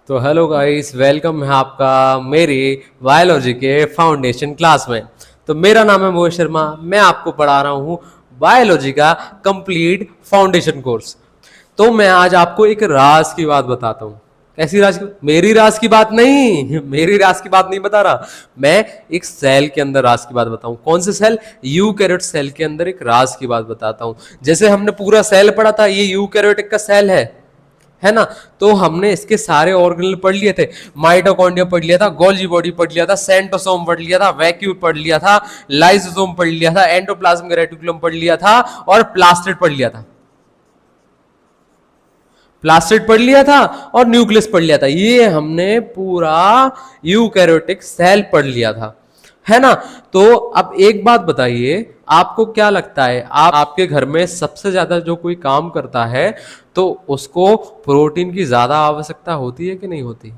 तो hello guys, welcome है आपका मेरी बायोलॉजी के फाउंडेशन क्लास में। तो मेरा नाम है मोहित शर्मा। मैं आपको पढ़ा रहा हूँ बायोलॉजी का कंप्लीट फाउंडेशन कोर्स। तो मैं आज आपको एक राज की बात बताता हूँ। कैसी राज की? मेरी राज की बात नहीं मेरी राज की बात नहीं बता रहा मैं। एक सेल के अंदर राज की बात बताऊं। कौन से सेल? यूकैरियोट सेल के अंदर एक राज की बात बताता हूं। जैसे हमने पूरा सेल पढ़ा था, ये यूकैरियोटिक का सेल है ना। तो हमने इसके सारे ऑर्गेनल पढ़ लिए थे। माइटोकॉन्ड्रिया पढ़ लिया था, गोल्जी बॉडी पढ़ लिया था, सेंट्रोसोम पढ़ लिया था, वैक्यूल पढ़ लिया था, लाइसोसोम पढ़ लिया था, एंडोप्लाज्मिक रेटिकुलम पढ़ लिया था और प्लास्टिड पढ़ लिया था। प्लास्टिड पढ़ लिया था और न्यूक्लियस पढ़ लिया था। ये हमने पूरा यूकैरियोटिक सेल पढ़ लिया था, है ना। तो अब एक बात बताइए, आपको क्या लगता है, आपके घर में सबसे ज्यादा जो कोई काम करता है तो उसको प्रोटीन की ज्यादा आवश्यकता होती है कि नहीं होती?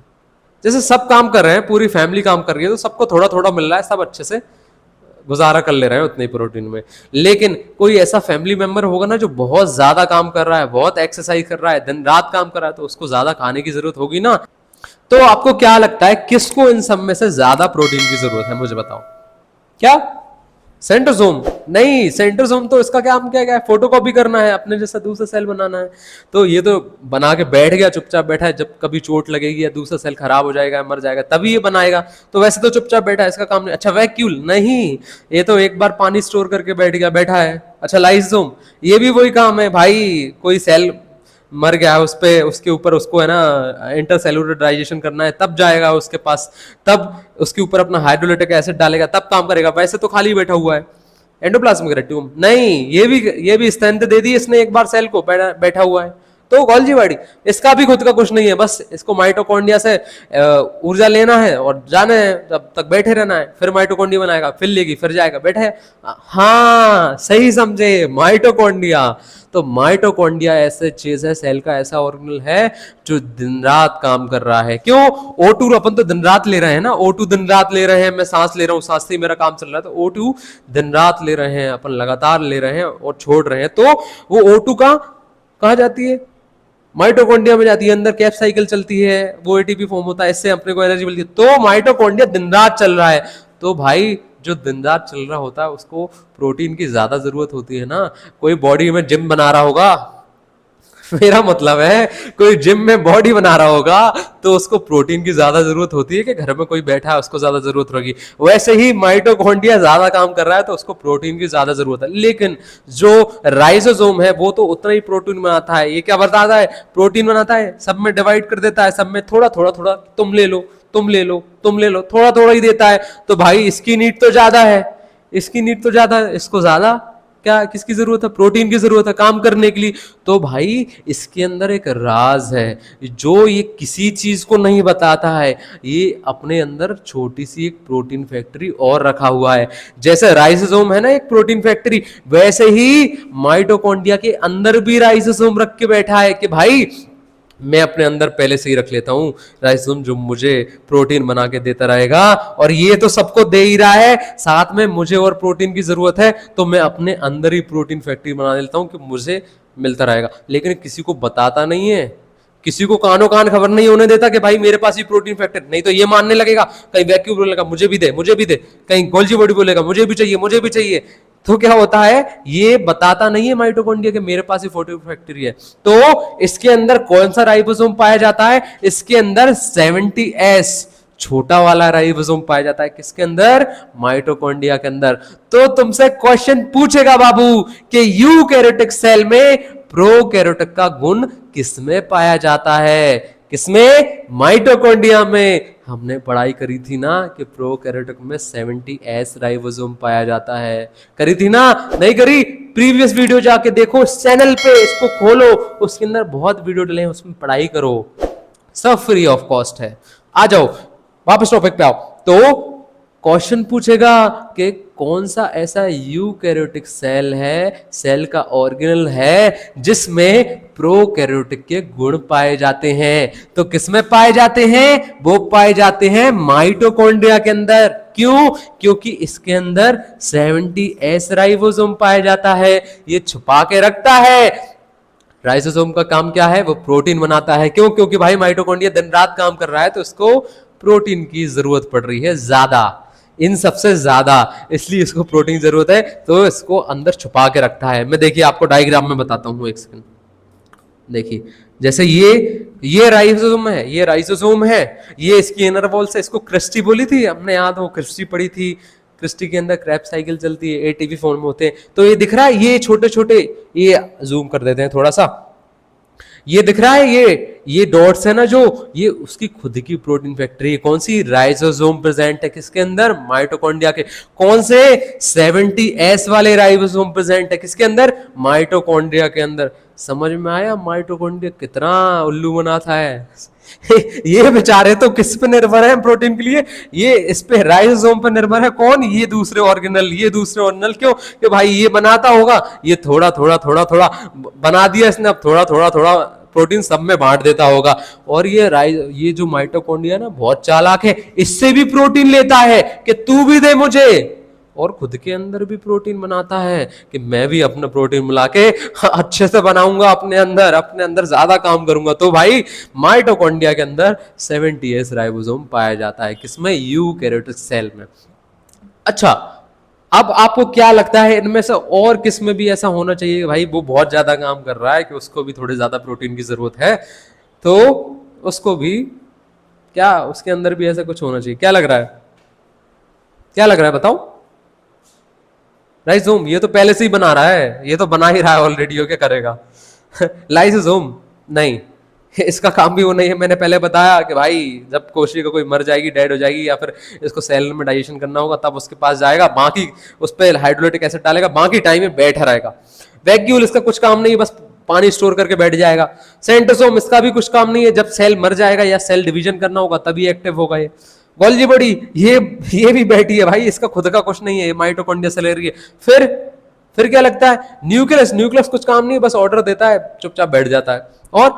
जैसे सब काम कर रहे हैं, पूरी फैमिली काम कर रही है, तो सबको थोड़ा थोड़ा मिल रहा है, सब अच्छे से गुजारा कर ले रहे हैं उतने प्रोटीन में। लेकिन कोई ऐसा फैमिली मेंबर होगा ना जो बहुत ज्यादा काम कर रहा है, बहुत एक्सरसाइज कर रहा है, दिन रात काम कर रहा है, तो उसको ज्यादा खाने की जरूरत होगी ना। तो आपको क्या लगता है किसको इन सब में से ज्यादा प्रोटीन की जरूरत है? मुझे बताओ। क्या? सेंट्रोसोम? नहीं, सेंट्रोसोम तो इसका काम क्या है? फोटोकॉपी करना है, अपने जैसा दूसरा सेल बनाना है। तो ये तो बना के बैठ गया, चुपचाप बैठा है। जब कभी चोट लगेगी या दूसरा सेल खराब हो जाएगा, मर जाएगा, तभी ये बनाएगा। तो वैसे तो चुपचाप बैठा है, इसका काम नहीं। अच्छा, वैक्यूल? नहीं, ये तो एक बार पानी स्टोर करके बैठ गया, बैठा है। अच्छा, लाइसोम? ये भी वही काम है भाई। कोई सेल मर गया है, उस पे उसके ऊपर उसको है ना इंटरसेलुलर डाइजेशन करना है, तब जाएगा उसके पास, तब उसके ऊपर अपना हाइड्रोलेटिक एसिड डालेगा, तब काम करेगा। वैसे तो खाली बैठा हुआ है। Endoplasmic reticulum? नहीं, ये भी स्ट्रेंथ दे दी इसने एक बार सेल को, बैठा हुआ है। तो गोल्जी बॉडी, इसका भी खुद का कुछ नहीं है, बस इसको माइटोकॉन्ड्रिया से ऊर्जा लेना है और जाना है, तब तक बैठे रहना है। फिर माइटोकॉन्ड्रिया बनाएगा, फिर लेगी, फिर जाएगा, बैठा है। हाँ, सही समझे, माइटोकॉन्ड्रिया। तो माइटोकॉन्ड्रिया ऐसे चीज है, सेल का ऐसा ऑर्गेनल है जो दिन रात काम कर रहा है। क्यों? O2 अपन तो दिन रात ले रहे हैं ना, O2 दिन रात ले रहे हैं। मैं सांस ले रहा हूँ, सांस से ही मेरा काम चल रहा है। तो O2 दिन रात ले रहे हैं, अपन लगातार ले रहे हैं और छोड़ रहे हैं। तो वो O2 का कहा जाती है? माइटोकॉन्ड्रिया में जाती है, अंदर कैप साइकिल चलती है, वो एटीपी फॉर्म होता है, इससे अपने को एनर्जी मिलती है। तो माइटोकॉन्ड्रिया दिन रात चल रहा है। तो भाई, जो दिन रात चल रहा होता है उसको प्रोटीन की ज्यादा जरूरत होती है ना। कोई बॉडी में जिम बना रहा होगा, मेरा मतलब है कोई जिम में बॉडी बना रहा होगा तो उसको प्रोटीन की ज्यादा जरूरत होती है कि घर में कोई बैठा है उसको ज्यादा जरूरत होगी? वैसे ही माइटोकॉन्ड्रिया ज्यादा काम कर रहा है तो उसको प्रोटीन की ज्यादा जरूरत है। लेकिन जो राइजोसोम है वो तो उतना ही प्रोटीन बनाता है। ये क्या बताता है? प्रोटीन बनाता है, सब में डिवाइड कर देता है, सब में थोड़ा थोड़ा थोड़ा, तुम ले लो, तुम ले लो, तुम ले लो, थोड़ा थोड़ा ही देता है। तो भाई इसकी नीड तो ज्यादा है, इसकी नीड तो ज्यादा है, इसको ज्यादा क्या किसकी जरूरत है? प्रोटीन की जरूरत है काम करने के लिए। तो भाई इसके अंदर एक राज है जो ये किसी चीज को नहीं बताता है। ये अपने अंदर छोटी सी एक प्रोटीन फैक्ट्री और रखा हुआ है। जैसे राइसोसोम है ना एक प्रोटीन फैक्ट्री, वैसे ही माइटोकॉन्ड्रिया के अंदर भी राइसोसोम रख के बैठा है कि भाई मैं अपने अंदर पहले से ही रख लेता हूं राइसोसोम जो मुझे प्रोटीन बना के देता रहेगा। और ये तो सबको दे ही रहा है, साथ में मुझे और प्रोटीन की जरूरत है तो मैं अपने अंदर ही प्रोटीन फैक्ट्री बना लेता हूं कि मुझे मिलता रहेगा। लेकिन किसी को बताता नहीं है, किसी को कानो कान खबर नहीं होने देता कि भाई मेरे पास ही प्रोटीन फैक्टर। नहीं तो ये मानने लगेगा, कहीं वैक्यूम बोलेगा मुझे भी दे, मुझे भी दे, कहीं गोल्जी बॉडी बोलेगा मुझे भी चाहिए, मुझे भी चाहिए। तो क्या होता है, ये बताता नहीं है माइटोकॉन्ड्रिया कि मेरे पास ही प्रोटीन फैक्ट्री है। तो इसके अंदर कौन सा राइबोसोम पाया जाता है? इसके अंदर 70S छोटा वाला राइबोसोम पाया जाता है। किसके अंदर? माइटोकॉन्ड्रिया के अंदर। तो तुमसे क्वेश्चन पूछेगा बाबू कि यूकैरियोटिक सेल में प्रोकैरियोटिक का गुण किसमें पाया जाता है? किसमें? माइटोकॉन्ड्रिया में। हमने पढ़ाई करी थी ना कि प्रोकैरियोटिक में 70S राइबोसोम पाया जाता है। करी थी ना? नहीं करी? प्रीवियस वीडियो जाके देखो इस चैनल पे, इसको खोलो, उसके अंदर बहुत वीडियो डले हैं, उसमें पढ़ाई करो, सब फ्री ऑफ कॉस्ट है। आ जाओ वापस टॉपिक पे आओ। तो क्वेश्चन पूछेगा कि कौन सा ऐसा यूकैरियोटिक सेल है, सेल का ऑर्गेनल है जिसमें प्रोकैरियोटिक के गुण पाए जाते हैं? तो किसमें पाए जाते हैं? वो पाए जाते हैं माइटोकॉन्ड्रिया के अंदर। क्यों? क्योंकि इसके अंदर 70S राइबोसोम पाया जाता है। ये छुपा के रखता है राइसोसोम का काम क्या है? वो प्रोटीन बनाता है। क्यों? क्योंकि भाई माइटोकॉन्ड्रिया दिन रात काम कर रहा है, तो इसको प्रोटीन की जरूरत पड़ रही है ज्यादा, इन सबसे ज्यादा, इसलिए इसको प्रोटीन की जरूरत है, तो इसको अंदर छुपा के रखता है। मैं देखिए आपको डायग्राम में बताता हूं, एक सेकंड देखिए। जैसे ये राइसोसोम है, ये राइसोसोम है, ये इसकी इनर वॉल से, इसको क्रिस्टी बोली थी हमने, याद हो क्रिस्टी पढ़ी थी। क्रिस्टी के अंदर क्रैप साइकिल चलती है, एटीपी फॉर्म होते हैं। तो ये दिख रहा है, ये छोटे छोटे, ये जूम कर देते हैं थोड़ा सा, ये दिख रहा है, ये डॉट्स है ना जो, ये उसकी खुद की प्रोटीन फैक्ट्री है। कौन सी? राइसोसोम प्रेजेंट है किसके अंदर? माइटोकॉन्ड्रिया के। कौन से? 70S वाले राइबोसोम प्रेजेंट है किसके अंदर? माइटोकॉन्ड्रिया के अंदर। समझ में आया माइटोकॉन्ड्रिया कितना उल्लू बनाता है? ये बेचारे तो किस पे निर्भर है प्रोटीन के लिए? ये इस पे राइसोसोम पे निर्भर है। कौन? ये दूसरे ऑर्गेनल, ये दूसरे ऑर्गेनल। क्यों? कि भाई ये बनाता होगा, ये थोड़ा थोड़ा थोड़ा थोड़ा बना दिया इसने, अब थोड़ा थोड़ा थोड़ा प्रोटीन सब में बांट देता होगा। और ये जो माइटोकॉन्ड्रिया ना बहुत चालाक है, इससे भी प्रोटीन लेता है कि तू भी दे मुझे, और खुद के अंदर भी प्रोटीन बनाता है कि मैं भी अपना प्रोटीन मिला के अच्छे से बनाऊंगा अपने अंदर ज्यादा काम करूंगा। तो भाई माइटोकॉन्ड्रिया के अंदर 70S राइबोसोम पाया जाता है, किसमें? यूकैरियोटिक सेल में। अच्छा, अब आपको क्या लगता है इनमें से और किस में भी ऐसा होना चाहिए भाई वो बहुत ज्यादा काम कर रहा है कि उसको भी थोड़ी ज्यादा प्रोटीन की जरूरत है, तो उसको भी क्या उसके अंदर भी ऐसा कुछ होना चाहिए? क्या लग रहा है? क्या लग रहा है बताओ? लाइसोम, ये तो पहले से ही बना रहा है, ये तो बना ही रहा है ऑलरेडी, ये क्या करेगा? लाइसोम नहीं, इसका काम भी वो नहीं है। मैंने पहले बताया कि भाई जब कोशिका कोई मर जाएगी, डेड हो जाएगी, या फिर इसको सेल में डाइजेशन करना होगा, तब उसके पास जाएगा, बाकी उस पर हाइड्रोक्लोरिक एसिड डालेगा, बाकी टाइम में बैठा रहेगा। वैक्यूल, इसका कुछ काम नहीं है, बस पानी स्टोर करके बैठ जाएगा। सेंट्रोसोम, इसका भी कुछ काम नहीं है, जब सेल मर जाएगा या सेल डिवीजन करना होगा तभी एक्टिव होगा ये। गोल्जी बॉडी, ये भी बैठी है भाई, इसका खुद का कुछ नहीं है, ये माइटोकॉन्ड्रिया से ले रही है। फिर क्या लगता है? न्यूक्लियस, न्यूक्लियस कुछ काम नहीं है, बस ऑर्डर देता है, चुपचाप बैठ जाता है। और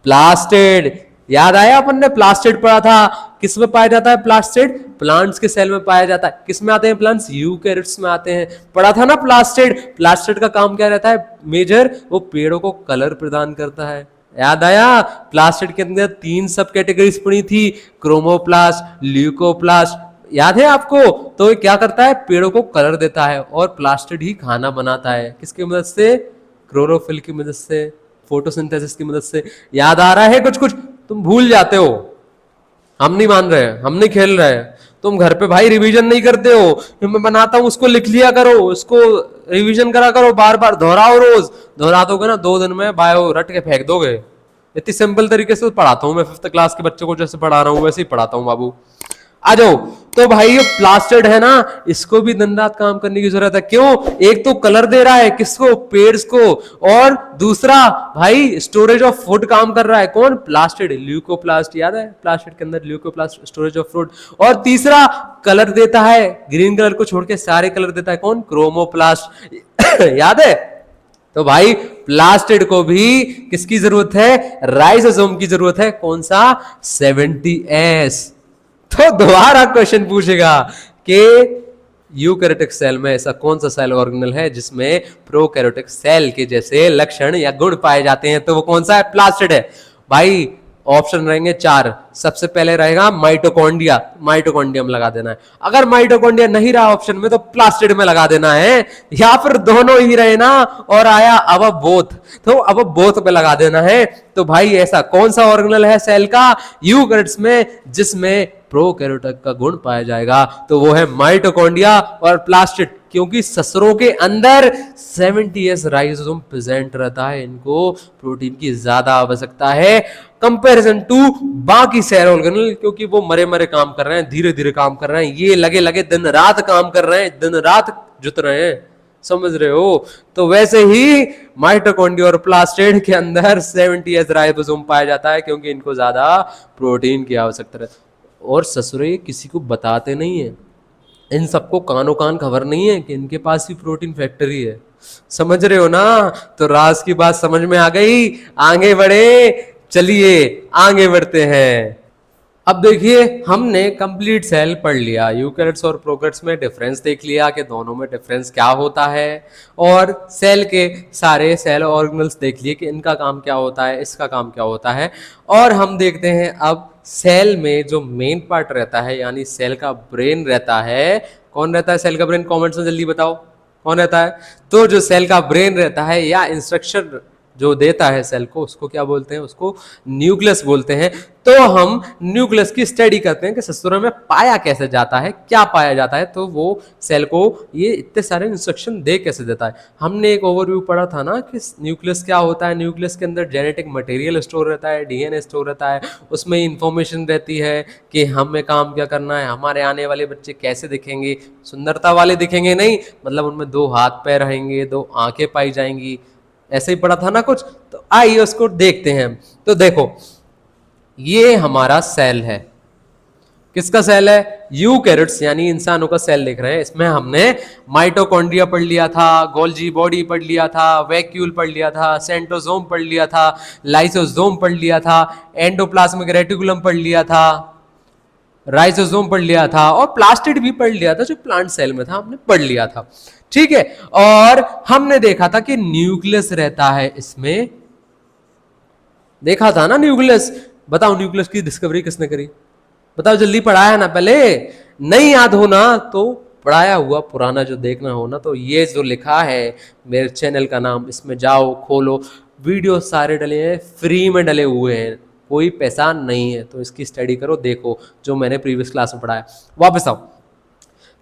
प्लास्टिड, याद आया अपन ने प्लास्टिड पढ़ा था, किस में पाया जाता है प्लास्टिड? प्लांट्स के सेल में पाया जाता है। किस में आते हैं प्लांट्स? यूकैरियोट्स में आते हैं। पढ़ा था ना प्लास्टिड। प्लास्टिड का काम क्या रहता है मेजर? वो पेड़ों को कलर प्रदान करता है। याद आया? प्लास्टिड के अंदर 3 सब कैटेगरीज पड़ी थी, क्रोमोप्लास्ट, ल्यूकोप्लास्ट, याद है आपको? तो ये क्या करता है? पेड़ों को कलर देता है, और प्लास्टिड ही खाना बनाता है। किसकी मदद से? क्लोरोफिल की मदद से, फोटोसिंथेसिस की मदद से। याद आ रहा है कुछ कुछ? तुम भूल जाते हो, हम नहीं मान रहे, हम नहीं खेल रहे। तुम घर पे भाई रिवीजन नहीं करते हो, मैं बनाता हूं उसको लिख लिया करो, उसको रिवीजन करा करो, बार बार दोहराओ, रोज दोहरा दोगे ना 2 दिन में बायो रट के फेंक दोगे। इतनी सिंपल तरीके से पढ़ाता हूं मैं 5th क्लास के बच्चों को, जैसे पढ़ा रहा हूं वैसे ही पढ़ाता हूं बाबू। आ जाओ। तो भाई ये प्लास्टिड है ना, इसको भी दिन रात काम करने की जरूरत है। क्यों? एक तो कलर दे रहा है किसको? पेड्स को, और दूसरा भाई स्टोरेज ऑफ फूड काम कर रहा है। कौन? प्लास्टिड, ल्यूकोप्लास्ट, याद है प्लास्टिड के अंदर ल्यूकोप्लास्ट, स्टोरेज ऑफ फूड। और तीसरा कलर देता है, ग्रीन कलर को छोड़ के सारे कलर देता है। कौन? क्रोमोप्लास्ट। याद है? तो भाई प्लास्टिड को भी किसकी जरूरत है? राइसोसोम की जरूरत है। कौन सा? 70S। तो दोबारा क्वेश्चन पूछेगा कि यूकैरियोटिक सेल में ऐसा कौन सा सेल ऑर्गेनल है जिसमें प्रोकैरियोटिक सेल के जैसे लक्षण या गुण पाए जाते हैं? तो वो कौन सा है? प्लास्टिड है भाई। ऑप्शन रहेंगे 4। सबसे पहले रहेगा माइटोकॉन्ड्रिया, माइटोकॉन्ड्रियम लगा देना है। अगर माइटोकॉन्ड्रिया नहीं रहा ऑप्शन में तो प्लास्टिड में लगा देना है, या फिर दोनों ही रहे ना और आया अब बोथ, तो अब बोथ पे लगा देना है। तो भाई ऐसा कौन सा ऑर्गेनल है सेल का यूकैरियोट्स में जिसमें प्रोकैरियोटिक का गुण पाया जाएगा? तो वो है माइटोकॉन्ड्रिया और प्लास्टिड, क्योंकि ससुरों के अंदर 70S राइबोसोम प्रेजेंट रहता है। इनको प्रोटीन की ज्यादा आवश्यकता है कंपैरिजन टू बाकी सेल ऑर्गेनल, क्योंकि वो मरे मरे काम कर रहे हैं, धीरे धीरे काम कर रहे हैं। ये लगे लगे दिन रात काम कर रहे हैं, दिन रात जुट रहे हैं, समझ रहे हो? तो वैसे ही माइटोकॉन्ड्रिया और प्लास्टिड के अंदर 70S राइबोसोम पाया जाता है, क्योंकि इनको ज्यादा प्रोटीन की आवश्यकता रहती है। और ससुरे किसी को बताते नहीं है, इन सबको कानो कान खबर नहीं है कि इनके पास भी प्रोटीन फैक्ट्री है। समझ रहे हो ना? तो राज की बात समझ में आ गई। आगे बढ़े, चलिए आगे बढ़ते हैं। अब देखिए हमने कंप्लीट सेल पढ़ लिया, यूकैरियोट्स और प्रोकैरियोट्स में डिफरेंस देख लिया कि दोनों में डिफरेंस क्या होता है, और सेल के सारे सेल ऑर्गेनल्स देख लिए कि इनका काम क्या होता है, इसका काम क्या होता है। और हम देखते हैं अब सेल में जो मेन पार्ट रहता है यानी सेल का ब्रेन रहता है। कौन रहता है सेल का ब्रेन? कमेंट्स में जल्दी बताओ कौन रहता है। तो जो सेल का ब्रेन रहता है या इंस्ट्रक्शन जो देता है सेल को, उसको क्या बोलते हैं? उसको न्यूक्लियस बोलते हैं। तो हम न्यूक्लियस की स्टडी करते हैं कि ससुरा में पाया कैसे जाता है, क्या पाया जाता है, तो वो सेल को ये इतने सारे इंस्ट्रक्शन दे कैसे देता है। हमने एक ओवरव्यू पढ़ा था ना कि न्यूक्लियस क्या होता है। न्यूक्लियस के अंदर जेनेटिक मटेरियल स्टोर रहता है, डीएनए स्टोर रहता है, उसमें इंफॉर्मेशन रहती है कि हमें काम क्या करना है, हमारे आने वाले बच्चे कैसे दिखेंगे, सुंदरता वाले दिखेंगे नहीं, मतलब उनमें 2 हाथ पैर रहेंगे, 2 आंखें पाई जाएंगी, ऐसे ही पढ़ा था ना कुछ। तो आइए उसको देखते हैं। तो देखो ये हमारा सेल है। किसका सेल है? यूकैरियोट्स यानी इंसानों का सेल देख रहे हैं। इसमें हमने माइटोकॉन्ड्रिया पढ़ लिया था, गोल्जी बॉडी पढ़ लिया था, वैक्यूल पढ़ लिया था, सेंट्रोसोम पढ़ लिया था, लाइसोसोम पढ़ लिया था, एंडोप्लाज्मिक रेटिकुलम पढ़ लिया था, राइसोसोम पढ़ लिया था, और प्लास्टिड भी पढ़ लिया था जो प्लांट सेल में था, हमने पढ़ लिया था। ठीक है। और हमने देखा था कि न्यूक्लियस रहता है इसमें, देखा था ना न्यूक्लियस। बताओ न्यूक्लियस की डिस्कवरी किसने करी? बताओ जल्दी, पढ़ाया ना पहले? नहीं याद हो ना तो पढ़ाया हुआ पुराना जो देखना हो ना, तो ये जो लिखा है मेरे चैनल का नाम, इसमें जाओ खोलो, वीडियो सारे डले हैं, फ्री में डले हुए हैं, कोई पैसा नहीं है। तो इसकी स्टडी करो, देखो जो मैंने प्रीवियस क्लास में पढ़ाया। वापस आओ,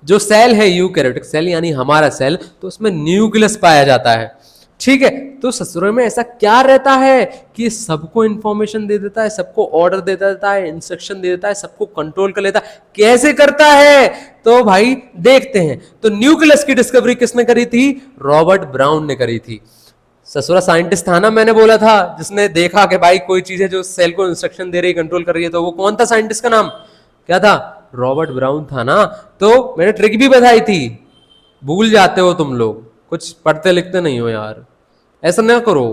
जो सेल है यूकैरियोटिक सेल यानी हमारा सेल, तो उसमें न्यूक्लियस पाया जाता है। ठीक है। तो ससुर में ऐसा क्या रहता है कि सबको इंफॉर्मेशन दे देता है, सबको ऑर्डर दे देता है, इंस्ट्रक्शन दे देता है, सबको कंट्रोल कर लेता है। कैसे करता है? तो भाई देखते हैं। तो न्यूक्लियस की डिस्कवरी किसने करी थी? रॉबर्ट ब्राउन ने करी थी। ससुरा साइंटिस्ट था ना, मैंने बोला था, जिसने देखा कि भाई कोई चीज है जो सेल को इंस्ट्रक्शन दे रही है, कंट्रोल कर रही है। तो वो कौन था साइंटिस्ट का नाम? क्या था? रॉबर्ट ब्राउन था ना। तो मैंने ट्रिक भी बताई थी, भूल जाते हो तुम लोग, कुछ पढ़ते लिखते नहीं हो यार। ऐसा ना करो,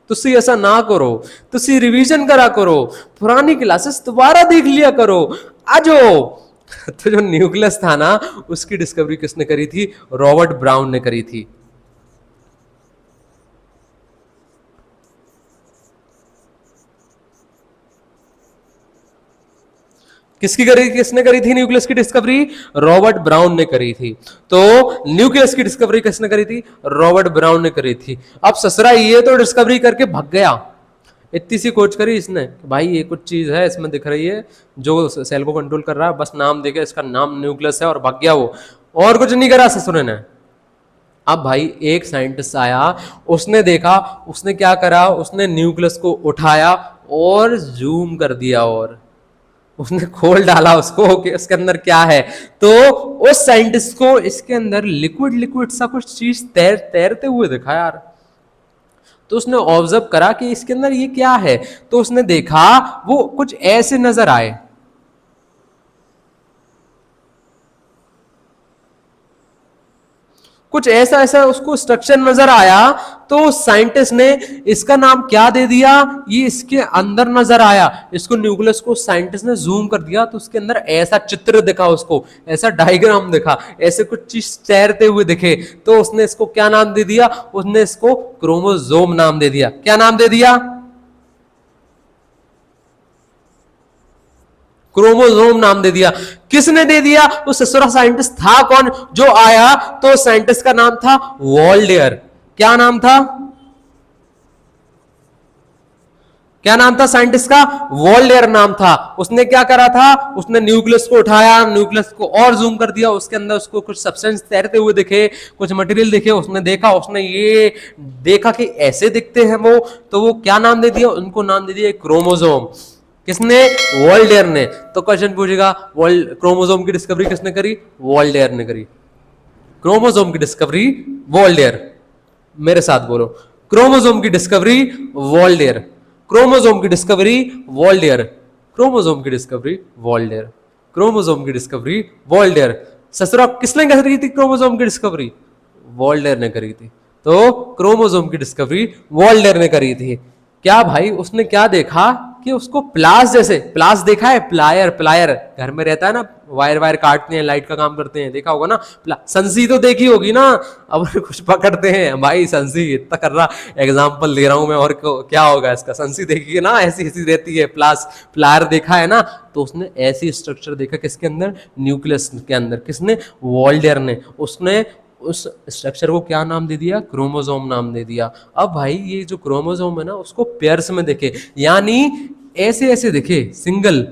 तुसी ऐसा ना करो, तुसी रिवीजन करा करो, पुरानी क्लासेस दोबारा देख लिया करो। आजो तो जो न्यूक्लियस था ना, उसकी डिस्कवरी किसने करी थी? रॉबर्ट ब्राउन ने करी थी। किसने करी थी न्यूक्लियस की डिस्कवरी? रॉबर्ट ब्राउन ने करी थी। तो न्यूक्लियस की डिस्कवरी किसने करी थी? रॉबर्ट ब्राउन ने करी थी। अब ससुरा ये तो डिस्कवरी करके भाग गया, इतनी सी खोज करी इसने, भाई ये कुछ चीज है इसमें दिख रही है जो सेल को कंट्रोल कर रहा है, बस नाम देके इसका नाम न्यूक्लियस है, और भाग गया वो, और कुछ नहीं करा ससुर ने। अब भाई एक साइंटिस्ट आया, उसने देखा, उसने क्या करा, उसने न्यूक्लियस को उठाया और जूम कर दिया, और उसने खोल डाला उसको कि इसके अंदर क्या है। तो उस साइंटिस्ट को इसके अंदर लिक्विड लिक्विड सा कुछ चीज तैरते हुए दिखा यार। तो उसने ऑब्जर्व करा कि इसके अंदर ये क्या है। तो उसने देखा वो कुछ ऐसे नजर आए, कुछ ऐसा ऐसा उसको स्ट्रक्चर नजर आया। तो साइंटिस्ट ने इसका नाम क्या दे दिया? ये इसके अंदर नजर आया। इसको न्यूक्लियस को साइंटिस्ट ने जूम कर दिया, तो उसके अंदर ऐसा चित्र दिखा, उसको ऐसा डायग्राम दिखा, ऐसे कुछ चीज तैरते हुए दिखे। तो उसने इसको क्या नाम दे दिया? उसने इसको क्रोमोसोम नाम दे दिया। क्या नाम दे दिया? क्रोमोसोम नाम दे दिया। किसने दे दिया? वो ससुरा साइंटिस्ट था कौन जो आया? तो साइंटिस्ट का नाम था वॉल्डेयर। क्या नाम था? क्या नाम था साइंटिस्ट का? वॉल्डेयर नाम था। उसने क्या करा था? उसने न्यूक्लियस को उठाया, न्यूक्लियस को और जूम कर दिया, उसके अंदर उसको कुछ सब्सटेंस तैरते हुए दिखे, कुछ मटेरियल दिखे। उसने देखा, उसने ये देखा कि ऐसे दिखते हैं वो, तो वो क्या नाम दे दिया? उनको नाम दे दिया क्रोमोसोम। किसने? वॉल्डेयर ने। तो क्वेश्चन पूछेगा क्रोमोसोम की डिस्कवरी किसने करी? वॉल्डेयर ने करी। क्रोमोसोम की डिस्कवरी वॉल्डेयर, मेरे साथ बोलो, क्रोमोसोम की डिस्कवरी वॉल्डेयर, क्रोमोसोम की डिस्कवरी वॉल्डेयर, क्रोमोसोम की डिस्कवरी वॉल्डेयर, क्रोमोसोम की डिस्कवरी वॉल्डेयर। ससुरा किसने करी थी क्रोमोसोम की डिस्कवरी? वॉल्डेयर ने करी थी। तो क्रोमोसोम की डिस्कवरी वॉल्डेयर ने करी थी। क्या भाई उसने क्या देखा? कि उसको प्लास, जैसे प्लास देखा है, प्लायर, प्लायर घर में रहता है ना, वायर वायर काटते हैं, लाइट का काम करते हैं, देखा होगा ना। संसी तो देखी होगी ना। अब कुछ पकड़ते हैं भाई, संसी इतना कर रहा, एग्जाम्पल ले रहा हूं मैं, और क्या होगा इसका। संसी देखिए ना, ऐसी ऐसी रहती है। प्लायर देखा है ना, तो उसने ऐसी स्ट्रक्चर देखा किसके अंदर, न्यूक्लियस के अंदर। किसने, वॉल्डेयर ने। उसने उस स्ट्रक्चर को क्या नाम दे दिया, क्रोमोसोम नाम दे दिया। अब भाई ये जो क्रोमोसोम है ना, उसको पेयर्स में देखे, यानी ऐसे ऐसे दिखे, सिंगल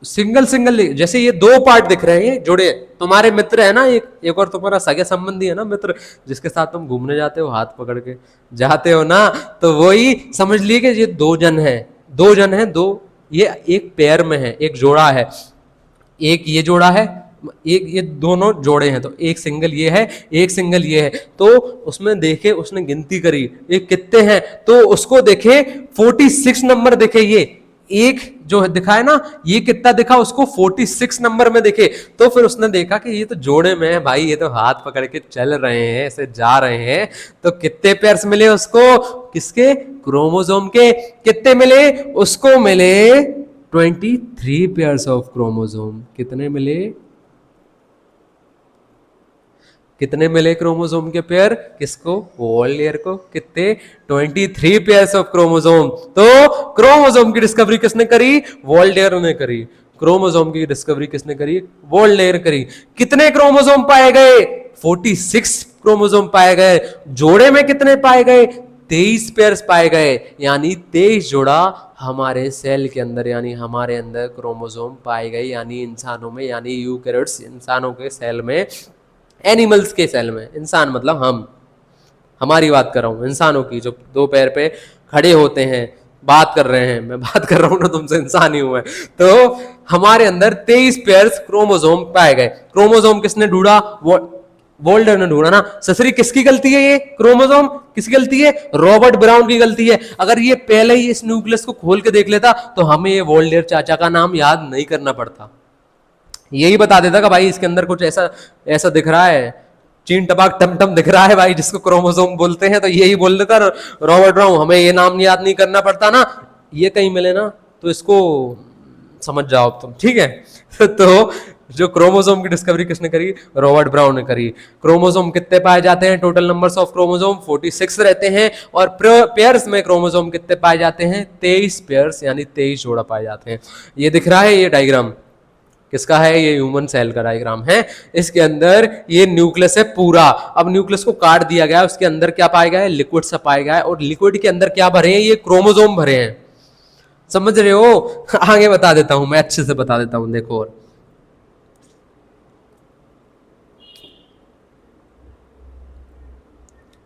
सिंगल सिंगल, जैसे ये दो पार्ट दिख रहे हैं जुड़े। तुम्हारे मित्र है ना, एक और तुम्हारा सगे संबंधी है ना मित्र, जिसके साथ तुम घूमने जाते हो, हाथ पकड़ के जाते हो ना, तो वही समझ लिए कि ये दो जन है, दो जन है, दो, ये एक पेयर में है, एक जोड़ा है, एक ये जोड़ा है, एक ये दोनों जोड़े हैं, तो एक सिंगल ये है, एक सिंगल ये है। तो उसमें देखे, उसने गिनती करी ये कितने हैं, तो उसको देखे 46 नंबर देखे। ये एक जो दिखा है ना, ये कितना दिखा उसको, 46 नंबर में देखे। तो फिर उसने देखा कि ये तो जोड़े में है भाई, ये तो हाथ पकड़ के चल रहे हैं, ऐसे जा रहे हैं, तो कितने पेयर्स मिले उसको, किसके, क्रोमोसोम के। कितने मिले उसको, मिले 23 पेयर्स ऑफ क्रोमोसोम। कितने मिले, कितने मिले क्रोमोसोम के पेयर, किसको, वॉल्डेयर को। कितने, 23 पेयर्स ऑफ क्रोमोसोम। तो क्रोमोसोम की डिस्कवरी किसने करी, वॉल्डेयर ने करी। क्रोमोसोम की डिस्कवरी किसने करी, वॉल्डेयर करी। कितने क्रोमोसोम पाए गए, 46 क्रोमोसोम पाए गए। जोड़े में कितने पाए गए, 23 पेयर्स पाए गए, यानी 23 जोड़ा हमारे सेल के अंदर, यानी हमारे अंदर क्रोमोसोम पाए गए, यानी इंसानों में, यानी यूकैरियोट्स, इंसानों के सेल में, एनिमल्स के सेल में। इंसान मतलब हम, हमारी बात कर रहा हूं, इंसानों की, जो दो पैर पे खड़े होते हैं, बात कर रहे हैं, मैं बात कर रहा हूं ना तुमसे, इंसान ही हूं मैं। तो हमारे अंदर 23 पेयर्स क्रोमोसोम पाए गए। क्रोमोसोम किसने ढूंढा, वोल्डर ने ढूंढा ना। ससरी किसकी गलती है, ये क्रोमोसोम किसकी गलती है, रॉबर्ट ब्राउन की गलती है। अगर ये पहले ही इस न्यूक्लियस को खोल के देख लेता, तो हमें ये वोल्डेयर चाचा का नाम याद नहीं करना पड़ता। यही बता देता कि भाई इसके अंदर कुछ ऐसा ऐसा दिख रहा है, चीन टपाक टम टम दिख रहा है भाई, जिसको क्रोमोसोम बोलते हैं, तो यही बोल देता रॉबर्ट ब्राउन, हमें ये नाम याद नहीं करना पड़ता ना। ये कहीं मिले ना, तो इसको समझ जाओ तुम, ठीक है। तो जो क्रोमोसोम की डिस्कवरी किसने करी, रॉबर्ट ब्राउन ने करी। क्रोमोसोम कितने पाए जाते हैं, टोटल नंबर्स ऑफ क्रोमोसोम 46 रहते हैं, और पेयर्स में क्रोमोसोम कितने पाए जाते हैं, 23 पेयर्स, यानी 23 जोड़ा पाए जाते हैं। ये दिख रहा है, ये डायग्राम किसका है, ये ह्यूमन सेल का डायग्राम है। इसके अंदर ये न्यूक्लियस है पूरा। अब न्यूक्लियस को काट दिया गया, उसके अंदर क्या पाया गया है, लिक्विड सा पाया गया है, और लिक्विड के अंदर क्या भरे हैं, ये क्रोमोसोम भरे हैं। समझ रहे हो, आगे बता देता हूं मैं, अच्छे से बता देता हूं, देखो। और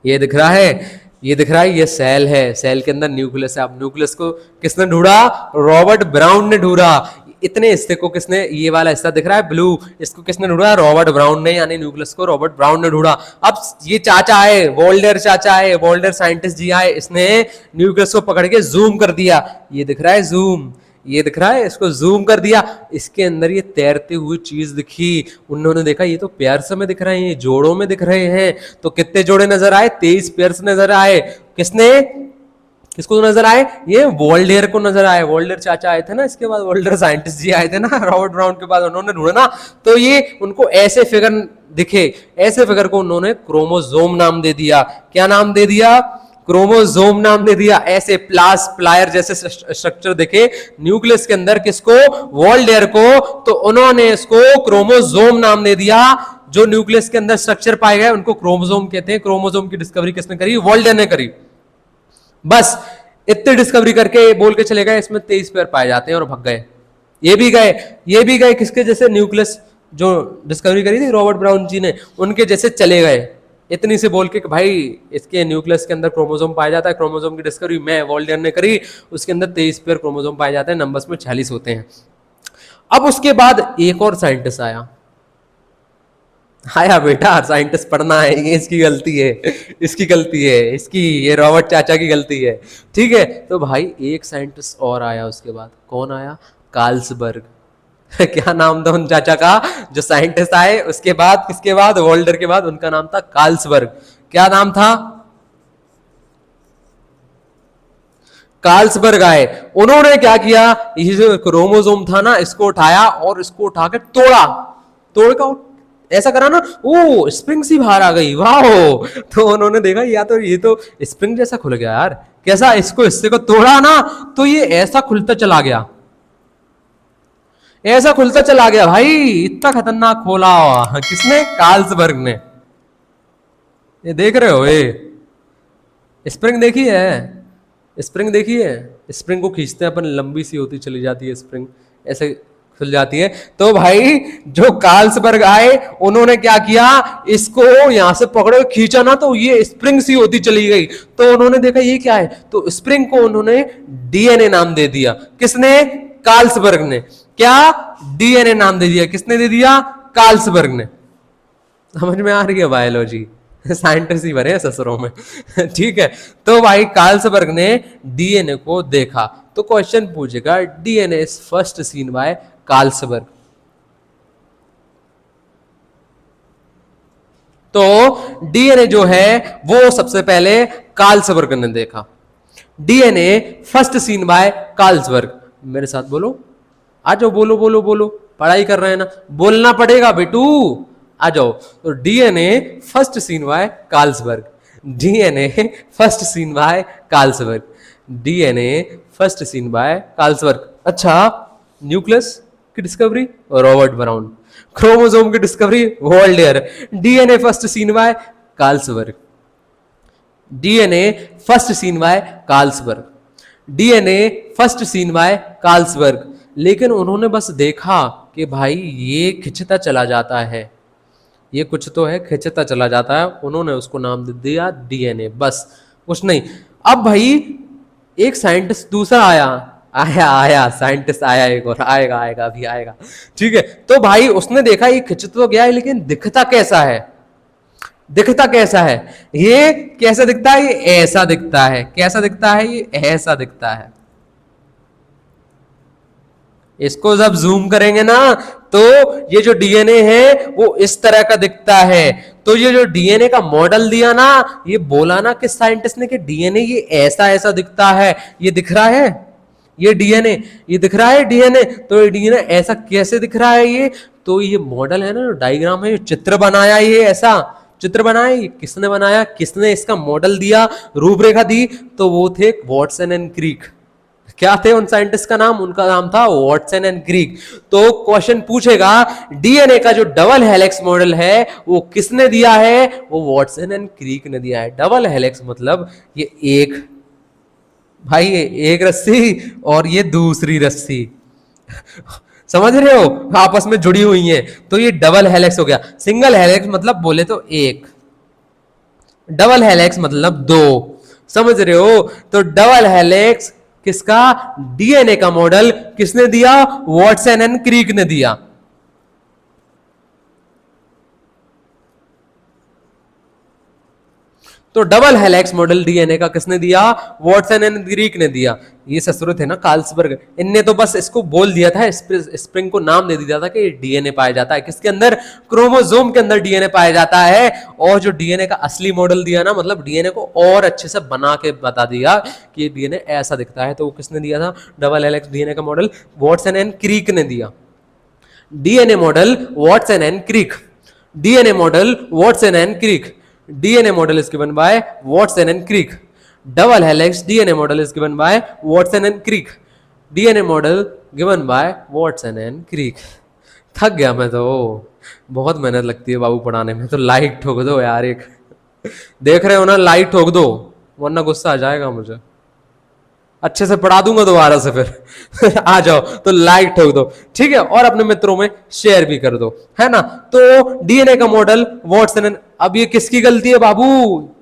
ये दिख रहा है, ये दिख रहा है, ये सेल है, सेल के अंदर न्यूक्लियस है। अब न्यूक्लियस को किसने ढूंढा, रॉबर्ट ब्राउन ने ढूंढा। इतने हिस्से को किसने, ये वाला हिस्सा दिख रहा है ब्लू, इसको किसने ढूंढा, रॉबर्ट ब्राउन ने, यानी न्यूक्लियस को रॉबर्ट ब्राउन ने ढूंढा। अब ये चाचा आए, वोल्डेयर चाचा आए, वोल्डेयर साइंटिस्ट जी आए, इसने न्यूक्लियस को पकड़ के जूम कर दिया। ये दिख रहा है जूम, ये दिख रहा है, इसको जूम कर दिया, इसके अंदर ये तैरती हुई चीज दिखी। उन्होंने देखा ये तो पेयर्स में दिख रहे हैं, जोड़ों में दिख रहे हैं। तो कितने जोड़े नजर आए, 23 पेयर्स नजर आए। किसने, किसको नजर आए, ये वोल्डेयर को नजर आए। वोल्डेयर चाचा आए थे ना, इसके बाद वोल्डेयर साइंटिस्ट जी आए थे ना, रॉबर्ट ब्राउन के बाद उन्होंने ढूंढा ना। तो ये उनको ऐसे फिगर दिखे, ऐसे फिगर को उन्होंने क्रोमोसोम नाम दे दिया। क्या नाम दे दिया, क्रोमोसोम नाम दे दिया। ऐसे प्लायर जैसे स्ट्रक्चर देखे न्यूक्लियस के अंदर, किसको, वोल्डेयर को, तो उन्होंने इसको क्रोमोसोम नाम दे दिया। जो न्यूक्लियस के अंदर स्ट्रक्चर पाए गए उनको क्रोमोसोम कहते हैं। क्रोमोसोम की डिस्कवरी किसने करी, वोल्डेयर ने करी। बस इतने डिस्कवरी करके बोल के चले गए इसमें 23 पेयर पाए जाते हैं, और भाग गए। ये भी गए, ये भी गए, किसके जैसे, न्यूक्लियस जो डिस्कवरी करी थी रॉबर्ट ब्राउन जी ने, उनके जैसे चले गए। इतनी से बोल के कि भाई इसके न्यूक्लियस के अंदर क्रोमोसोम पाया जाता है, क्रोमोसोम की डिस्कवरी मैं, वोल्डेयर ने करी, उसके अंदर 23 पेयर क्रोमोसोम पाए जाते हैं, नंबर्स में 46 होते हैं। अब उसके बाद एक और साइंटिस्ट आया। आया बेटा, साइंटिस्ट पढ़ना है, ये इसकी गलती है, इसकी गलती है, इसकी, ये रॉबर्ट चाचा की गलती है, ठीक है। तो भाई एक साइंटिस्ट और आया उसके बाद, कौन आया, कार्लसबर्ग। क्या नाम था उन चाचा का, जो साइंटिस्ट आए उसके बाद, किसके बाद, वोल्डर के बाद, उनका नाम था कार्लसबर्ग। क्या नाम था, कार्ल्सबर्ग आए, उन्होंने क्या किया, ये जो क्रोमोसोम था ना इसको उठाया और इसको उठा के तोड़ा, तोड़ का ऐसा करा ना, ओ स्प्रिंग सी बाहर आ गई, वाह। तो उन्होंने देखा या तो ये तो स्प्रिंग जैसा खुल गया यार, कैसा, इसको हिस्से को तोड़ा ना तो ये ऐसा खुलता चला गया, ऐसा खुलता चला गया भाई, इतना खतरनाक खोला किसने, कार्ल्सबर्ग ने। ये देख रहे हो, ये स्प्रिंग देखी है, स्प्रिंग देखी है, स्प्रिंग को खींचते हैं अपन, लंबी सी होती चली जाती है स्प्रिंग, ऐसे खुल जाती है। तो भाई जो कार्ल्सबर्ग आए उन्होंने क्या किया, इसको यहां से पकड़े खींचा ना तो ये स्प्रिंग सी होती चली गई। तो उन्होंने देखा ये क्या है, तो स्प्रिंग को उन्होंने डीएनए नाम दे दिया। किसने, कार्ल्सबर्ग ने। क्या, डीएनए नाम दे दिया, किसने दे दिया, कार्ल्सबर्ग ने। समझ में आ रही है बायोलॉजी, साइंटिस्ट ही बने ससुरों में। ठीक है, तो भाई कार्ल्सबर्ग ने डीएनए को देखा, तो क्वेश्चन पूछेगा DNA is first seen by Carlsberg. तो डीएनए जो है वो सबसे पहले कार्ल्सबर्ग ने देखा। DNA first seen by Carlsberg. मेरे साथ बोलो, आ जाओ, बोलो बोलो बोलो, पढ़ाई कर रहे हैं ना, बोलना पड़ेगा बेटू, आ जाओ। तो DNA first seen by Carlsberg, DNA first seen by Carlsberg, DNA first seen by Carlsberg. अच्छा, न्यूक्लियस की डिस्कवरी रॉबर्ट ब्राउन, क्रोमोसोम की discovery Waldeyer, DNA first seen by Carlsberg, DNA first seen by Carlsberg, DNA first seen by Carlsberg. लेकिन उन्होंने बस देखा कि भाई ये खिंचता चला जाता है, ये कुछ तो है खिंचता चला जाता है, उन्होंने उसको नाम दे दिया डीएनए, बस कुछ नहीं। अब भाई एक साइंटिस्ट दूसरा आया, आया आया साइंटिस्ट आया, एक और आएगा, आएगा अभी आएगा, ठीक है। तो भाई उसने देखा ये खिंच तो गया है लेकिन दिखता कैसा है, दिखता कैसा है, ये कैसा दिखता है, ये ऐसा दिखता है, कैसा दिखता है, ये ऐसा दिखता है। इसको जब जूम करेंगे ना तो ये जो डीएनए है वो इस तरह का दिखता है। तो ये जो डीएनए का मॉडल दिया ना, ये बोला ना कि साइंटिस्ट ने कि डीएनए ये ऐसा ऐसा दिखता है, ये दिख रहा है, ये डीएनए, ये दिख रहा है डीएनए, तो ये डीएनए ऐसा कैसे दिख रहा है, ये तो ये मॉडल है ना, डायग्राम है, चित्र बनाया, ये ऐसा चित्र बनाया, ये किसने बनाया, किसने इसका मॉडल दिया, रूपरेखा दी, तो वो थे वॉटसन एंड क्रिक। क्या थे उन साइंटिस्ट का नाम, उनका नाम था वॉटसन एंड क्रिक। तो क्वेश्चन पूछेगा डीएनए का जो डबल हेलिक्स मॉडल है वो किसने दिया है, वो वॉटसन एंड क्रिक ने दिया है। डबल हेलिक्स मतलब ये एक, भाई ये एक रस्सी और ये दूसरी रस्सी, समझ रहे हो, आपस में जुड़ी हुई है, तो ये डबल हेलिक्स हो गया। सिंगल हेलिक्स मतलब बोले तो एक, डबल हेलिक्स मतलब दो, समझ रहे हो। तो डबल हेलिक्स किसका, डीएनए का मॉडल किसने दिया, वॉटसन एंड क्रिक ने दिया। तो डबल हेलिक्स मॉडल डीएनए का किसने दिया, वॉटसन एंड क्रिक ने दिया। ये ससुर थे ना कार्ल्सबर्ग, इनने तो बस इसको बोल दिया था, स्प्रिंग को नाम दे दिया था कि डीएनए पाया जाता है किसके अंदर, क्रोमोसोम के अंदर डीएनए पाया जाता है। और जो डीएनए का असली मॉडल दिया ना, मतलब डीएनए को और अच्छे से बना के बता दिया कि डीएनए ऐसा दिखता है, तो वो किसने दिया था, डबल हेलिक्स डीएनए का मॉडल वॉटसन एंड क्रिक ने दिया। DNA model Watson and Crick, DNA model Watson and Crick, DNA model is given by Watson and Crick. Double helix DNA model is given by Watson and Crick. DNA model given by Watson and Crick. थक गया मैं तो, बहुत मेहनत लगती है बाबू पढ़ाने में, तो लाइक ठोक दो यार एक, देख रहे हो ना, लाइक ठोक दो वरना गुस्सा आ जाएगा मुझे, अच्छे से पढ़ा दूंगा दोबारा से फिर। आ जाओ, तो लाइक ठोक दो, ठीक है, और अपने मित्रों में शेयर भी कर दो, है ना। तो डीएनए का मॉडल वॉटसन, अब ये किसकी गलती है बाबू,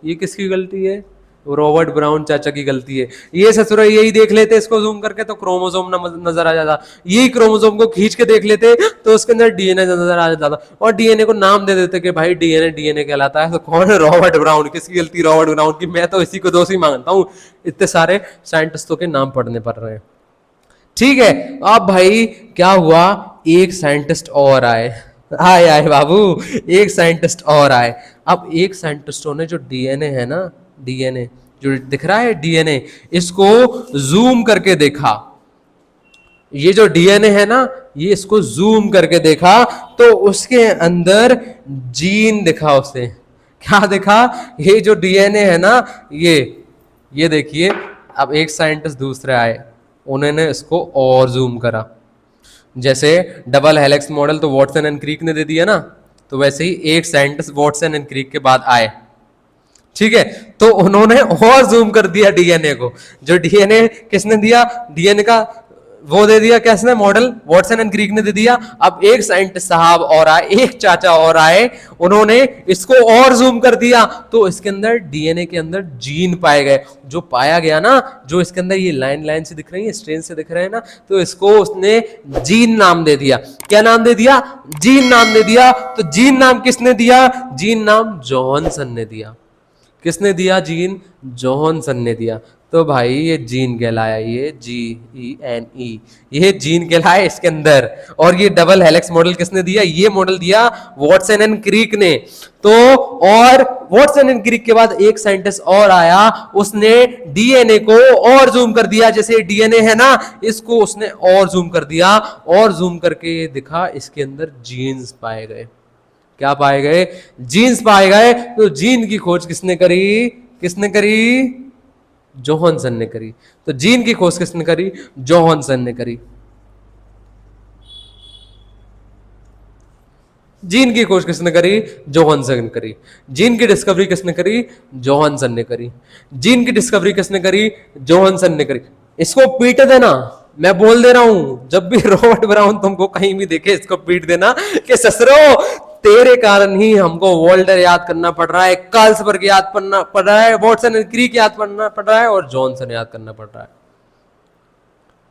ये किसकी गलती है, रॉबर्ट ब्राउन चाचा की गलती है। ये ससुर यही देख लेते इसको जूम करके तो क्रोमोसोम नजर आ जाता, यही क्रोमोसोम को खींच के देख लेते तो उसके अंदर डीएनए नजर आ जाता, और डीएनए को नाम दे देते कि भाई डीएनए डीएनए कहलाता है। तो कौन है, रॉबर्ट ब्राउन। किसकी गलती, रॉबर्ट ब्राउन की। मैं तो इसी को दोषी मानता हूं, इतने सारे साइंटिस्टों के नाम पढ़ने पड़ रहे हैं, ठीक है। अब भाई क्या हुआ, एक साइंटिस्ट और आए, आए आए बाबू, एक साइंटिस्ट और आए। अब एक साइंटिस्टों ने जो डीएनए है ना, डीएनए जो दिख रहा है डीएनए, इसको जूम करके देखा, ये जो डीएनए है ना, ये इसको जूम करके देखा तो उसके अंदर जीन दिखा उसे। क्या दिखा? ये जो डीएनए है ना, ये देखिए। अब एक साइंटिस्ट दूसरे आए, उन्होंने इसको और जूम करा। जैसे डबल हेलिक्स मॉडल तो वॉटसन एंड क्रीक ने दे दिया ना, तो वैसे ही एक साइंटिस्ट वॉटसन एंड क्रीक के बाद आए, ठीक है, तो उन्होंने और जूम कर दिया डीएनए को। जो डीएनए किसने दिया? डीएनए का वो दे दिया, कैसे मॉडल? वॉटसन एंड क्रीक ने दे दिया। अब एक साइंटिस्ट साहब और आए, एक चाचा और आए, उन्होंने इसको और जूम कर दिया, तो इसके अंदर डीएनए के अंदर जीन पाए गए। जो पाया गया ना, जो इसके अंदर ये लाइन लाइन से दिख रही है, स्ट्रेन से दिख रहे हैं ना, तो इसको उसने जीन नाम दे दिया। क्या नाम दे दिया? जीन नाम दे दिया। तो जीन नाम किसने दिया? जीन नाम जॉनसन ने दिया। किसने दिया? जीन जॉनसन ने दिया। तो भाई ये जीन कहलाया, ये GENE, ये जीन कहलाया इसके अंदर। और ये डबल हेलिक्स मॉडल किसने दिया? ये मॉडल दिया वॉटसन एंड क्रीक ने। तो और वॉटसन एंड क्रीक के बाद एक साइंटिस्ट और आया, उसने डीएनए को और जूम कर दिया। जैसे डीएनए है ना, इसको उसने और जूम कर दिया, और जूम करके ये दिखा, इसके अंदर जीन्स पाए गए। क्या पाए गए? जीन्स पाए गए। तो जीन की खोज किसने करी? किसने करी? जोहानसन ने करी। तो जीन की खोज किसने करी? जोहानसन ने करी। जीन की खोज किसने करी? जोहानसन ने करी। जीन की डिस्कवरी किसने करी? जोहानसन ने करी। जीन की डिस्कवरी किसने करी? जोहानसन ने करी। इसको पीट देना, मैं बोल दे रहा हूं, जब भी रॉबर्ट ब्राउन तुमको कहीं भी देखे, इसको पीट देना कि ससुरो, तेरे कारण ही हमको वोल्टर याद करना पड़ रहा है, कार्लसबर्ग याद करना पड़ रहा है, वॉटसन एंड क्रीक याद करना पड़ रहा है, और जॉनसन याद करना पड़ रहा है।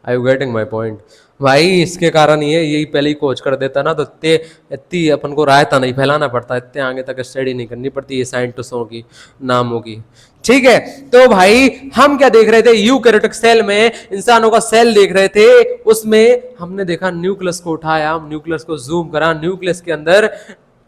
आई यू गेटिंग माई पॉइंट? भाई इसके कारण यही पहले ही खोज कर देता ना, तो इतनी अपन को रायता नहीं फैलाना पड़ता, इतने आगे तक स्टडी नहीं करनी पड़ती ये साइंटिस्टों की, नामों की। ठीक है, तो भाई हम क्या देख रहे थे? यूकैरियोटिक सेल में इंसानों का सेल देख रहे थे, उसमें हमने देखा न्यूक्लियस को उठाया, न्यूक्लियस को जूम करा, न्यूक्लियस के अंदर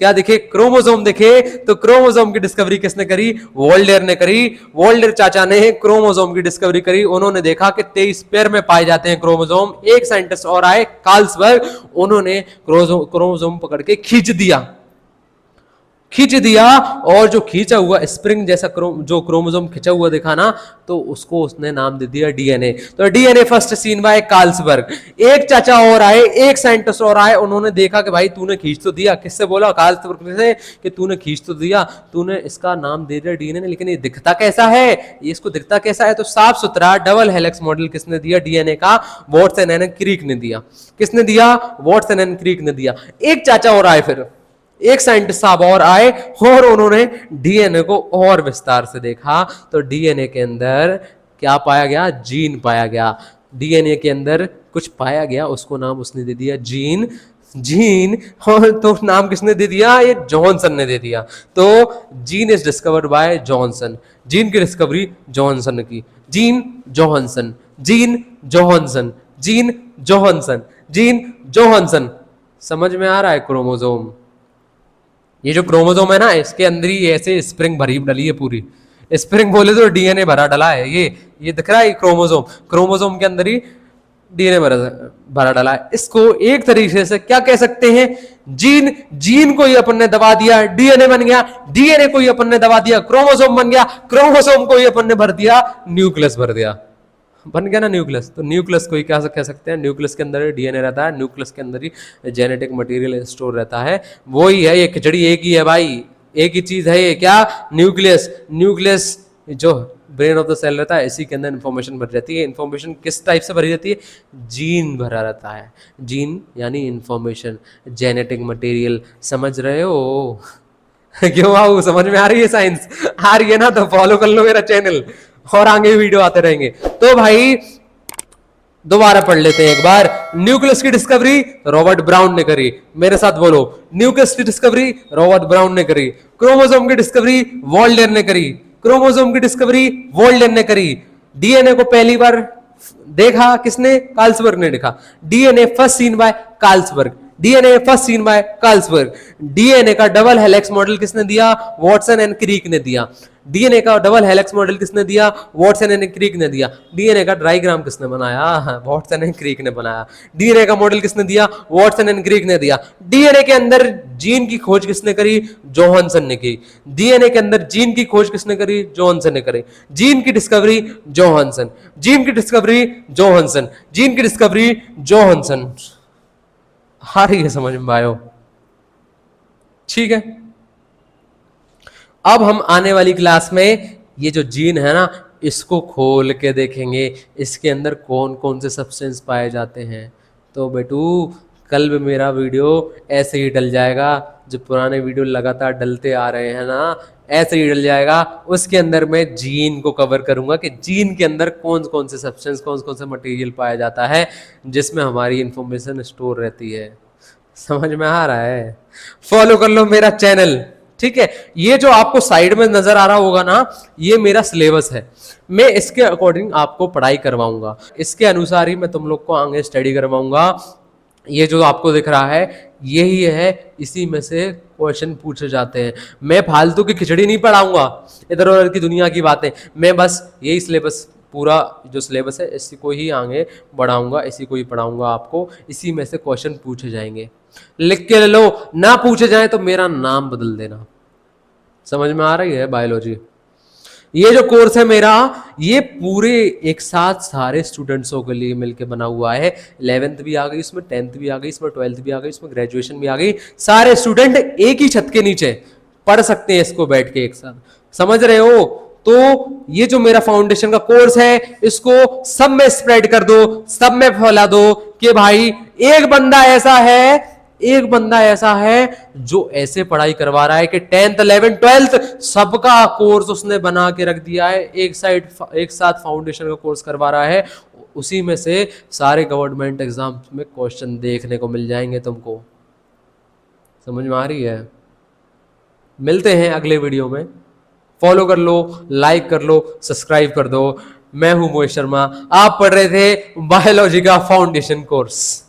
क्या दिखे? क्रोमोसोम दिखे। तो क्रोमोसोम की डिस्कवरी किसने करी? वोल्डेर ने करी। वोल्डेर चाचा ने क्रोमोसोम की डिस्कवरी करी। उन्होंने देखा कि 23 पेयर में पाए जाते हैं क्रोमोसोम। एक साइंटिस्ट और आए, कार्लसबर्ग, उन्होंने क्रोमोसोम पकड़ के खींच दिया, और जो खींचा हुआ स्प्रिंग जैसा जो क्रोमोसोम खींचा हुआ दिखा ना, तो उसको उसने नाम दे दिया डीएनए। तो DNA first seen by Carlsberg. एक चाचा और आए, एक साइंटिस्ट और आए, उन्होंने देखा कि भाई तूने खींच तो दिया, किससे बोला? कार्लसबर्ग से, कि तूने खींच तो दिया, तूने इसका नाम दे दिया डीएनए, लेकिन ये दिखता कैसा है? ये इसको दिखता कैसा है? तो साफ सुथरा डबल हेलिक्स मॉडल किसने दिया डीएनए का? वॉटसन एंड क्रीक ने दिया। किसने दिया? वॉटसन एंड क्रीक ने दिया। एक चाचा और आए, फिर एक साइंटिस्ट साहब और आए, और उन्होंने डीएनए को और विस्तार से देखा। तो डीएनए के अंदर क्या पाया गया? जीन पाया गया। डीएनए के अंदर कुछ पाया गया, उसको नाम उसने दे दिया जीन। और तो नाम किसने दे दिया? ये जॉनसन ने दे दिया। तो gene is discovered by Johnson. Gene की डिस्कवरी जॉनसन की। Gene Johansson, gene Johansson, gene Johansson, gene Johansson. समझ में आ रहा है? क्रोमोसोम, ये जो क्रोमोसोम है ना, इसके अंदर ही ऐसे स्प्रिंग भरी डली है पूरी। स्प्रिंग बोले तो डीएनए भरा डला है। ये दिख रहा है क्रोमोसोम, क्रोमोसोम के अंदर ही डीएनए भरा डला है। इसको एक तरीके से क्या कह सकते हैं? जीन को ही अपन ने दबा दिया, डीएनए बन गया। डीएनए को ही अपन ने दबा दिया, क्रोमोसोम बन गया। क्रोमोसोम को ही अपन ने भर दिया, न्यूक्लियस भर दिया, बन गया ना न्यूक्लियस। तो न्यूक्लियस को ही क्या कह सकते हैं? न्यूक्लियस के अंदर डीएनए रहता है, न्यूक्लियस के अंदर ही जेनेटिक मटेरियल स्टोर रहता है। वो ही है, ये खिचड़ी एक ही है भाई, एक ही चीज है ये। क्या? न्यूक्लियस। न्यूक्लियस जो ब्रेन ऑफ द सेल रहता है, इसी के अंदर इंफॉर्मेशन भरी रहती है। इंफॉर्मेशन किस टाइप से भरी रहती है? जीन भरा रहता है। जीन यानी इंफॉर्मेशन, जेनेटिक मटेरियल। समझ रहे हो? क्यों आओ? समझ में आ रही है साइंस? आ रही है ना? तो फॉलो कर लो मेरा चैनल, और आगे वीडियो आते रहेंगे। तो भाई दोबारा पढ़ लेते हैं एक बार। न्यूक्लियस की डिस्कवरी रॉबर्ट ब्राउन ने करी। मेरे साथ बोलो, न्यूक्लियस की डिस्कवरी रॉबर्ट ब्राउन ने करी। क्रोमोसोम की डिस्कवरी वोल्डेर ने करी। क्रोमोसोम की डिस्कवरी वोल्डेर ने करी। डीएनए को पहली बार देखा किसने? कार्लसबर्ग ने देखा। DNA first seen by Carlsberg. DNA first seen by Carlsberg. DNA का डबल हेलिक्स मॉडल किसने दिया? वॉटसन एंड क्रीक ने दिया। डीएनए का डबल हेलिक्स मॉडल किसने दिया? वॉटसन एंड क्रीक ने दिया। डीएनए का डायग्राम किसने बनाया? वॉटसन एंड क्रीक ने बनाया। डीएनए का मॉडल किसने दिया? वॉटसन एंड क्रीक ने दिया। डीएनए के अंदर जीन की खोज किसने करी? जोहानसन ने की। डीएनए के अंदर जीन की खोज किसने करी? जोहानसन ने करी। जीन की डिस्कवरी जोहानसन, जीन की डिस्कवरी जोहानसन, जीन की डिस्कवरी जोहानसन। आ रही है समझ में आयो? ठीक है, अब हम आने वाली क्लास में ये जो जीन है ना, इसको खोल के देखेंगे, इसके अंदर कौन कौन से सब्सटेंस पाए जाते हैं। तो बेटू कल भी मेरा वीडियो ऐसे ही डल जाएगा, जो पुराने वीडियो लगातार डलते आ रहे हैं ना, ऐसे ही डल जाएगा। उसके अंदर मैं जीन को कवर करूंगा कि जीन के अंदर कौन कौन से सब्सटेंस, कौन कौन से मटेरियल पाया जाता है जिसमें हमारी इंफॉर्मेशन स्टोर रहती है। समझ में आ रहा है? फॉलो कर लो मेरा चैनल, ठीक है। ये जो आपको साइड में नजर आ रहा होगा ना, ये मेरा सिलेबस है। मैं इसके अकॉर्डिंग आपको पढ़ाई करवाऊंगा, इसके अनुसार ही मैं तुम लोग को आगे स्टडी करवाऊंगा। ये जो आपको दिख रहा है यही है, इसी में से क्वेश्चन पूछे जाते हैं। मैं फालतू की खिचड़ी नहीं पढ़ाऊंगा, इधर उधर की दुनिया की बातें। मैं बस यही सिलेबस, पूरा जो सिलेबस है इसी को ही आगे बढ़ाऊंगा, इसी को ही पढ़ाऊंगा आपको। इसी में से क्वेश्चन पूछे जाएंगे, लिख के ले लो। ना पूछे जाए तो मेरा नाम बदल देना। समझ में आ रही है बायोलॉजी? ये जो कोर्स है मेरा, ये पूरे एक साथ सारे स्टूडेंट्सों के लिए मिलके बना हुआ है। 11th भी आ गई इसमें, 10th भी आ गई इसमें, 12th भी आ गई इसमें, ग्रेजुएशन भी आ गई। सारे स्टूडेंट एक ही छत के नीचे पढ़ सकते हैं इसको बैठ के एक साथ। समझ रहे हो? तो ये जो मेरा फाउंडेशन का कोर्स है, इसको सब में स्प्रेड कर दो, सब में फैला दो कि भाई एक बंदा ऐसा है, एक बंदा ऐसा है जो ऐसे पढ़ाई करवा रहा है कि 10th 11th 12th सबका कोर्स उसने बना के रख दिया है। एक साथ फाउंडेशन का कोर्स करवा रहा है। उसी में से सारे गवर्नमेंट एग्जाम में क्वेश्चन देखने को मिल जाएंगे तुमको। समझ में आ रही है? मिलते हैं अगले वीडियो में। फॉलो कर लो, लाइक कर लो, सब्सक्राइब कर दो। मैं हूं मोहित शर्मा, आप पढ़ रहे थे बायोलॉजी का फाउंडेशन कोर्स।